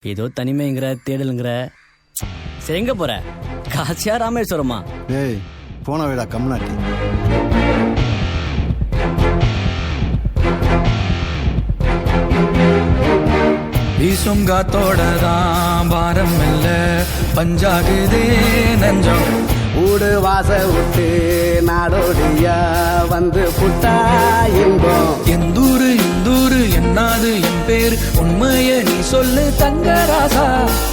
ஏதோ தனிமைங்கிற தேடலுங்கிற. சரி, எங்க போற? காசியா ராமேஸ்வரமா? ஏய் போன வேடா கம்நாட்டி. வீசும் காத்தோடதான் பாரம் இல்ல பஞ்சாகுதே நெஞ்சம். ஊடு வாச விட்டு நாடோடியா வந்து புட்டா இன்பம். எந்தூரு இந்தூரு என்னாது என் பேர் உண்மைய நீ சொல்லு தங்கராசா.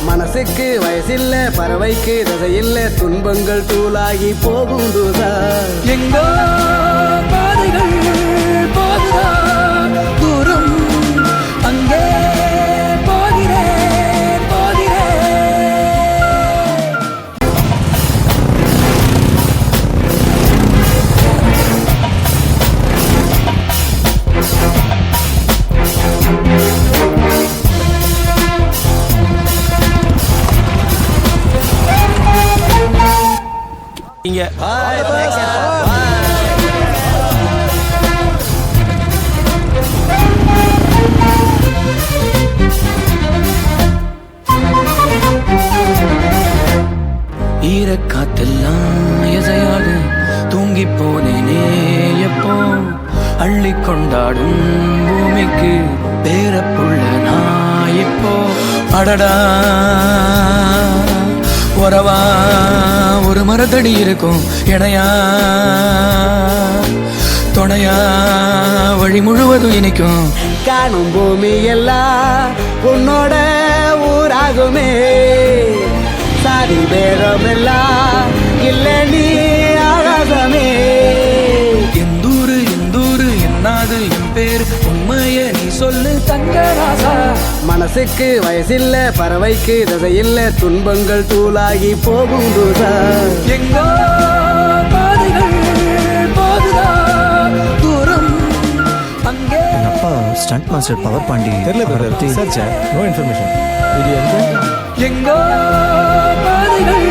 மனசுக்கு வயசில்ல பறவைக்கு தசையில்ல துன்பங்கள் தூளாகி போகும் தூதா. எங்கோ பாதைகள் போகுதா தூரம் அங்கே போகிறேன் போகிறேன். இங்க ஈரக்காத்தெல்லாம் எதையாக தூங்கி போனேனே எப்போ. அள்ளி கொண்டாடும் பூமிக்கு பேரப்புள்ள நான் இப்போ. அடடா உறவா ஒரு மரத்தடி இருக்கும் இணையா துணையா வழி முழுவதும் இனிக்கும். காணும் பூமி எல்லாம் உன்னோட ஊராகுமே. சாதி பேரம் எல்லாம் இல்ல நீ ஆகாசமே. எந்தூரு எந்தூரு என்னாது என் பேர் உண்மைய நீ சொல்லு தங்கராசா. மனசுக்கு வயசில்ல பறவைக்கு தசையில்ல துன்பங்கள் தூளாகி போகும் தூதா. எங்கோ பாதைகள் போகுதா தூரம் அங்கே. அப்பா ஸ்டண்ட் மாஸ்டர் பவர் பாண்டி தெரியல. No information. எங்கோ பாதைகள்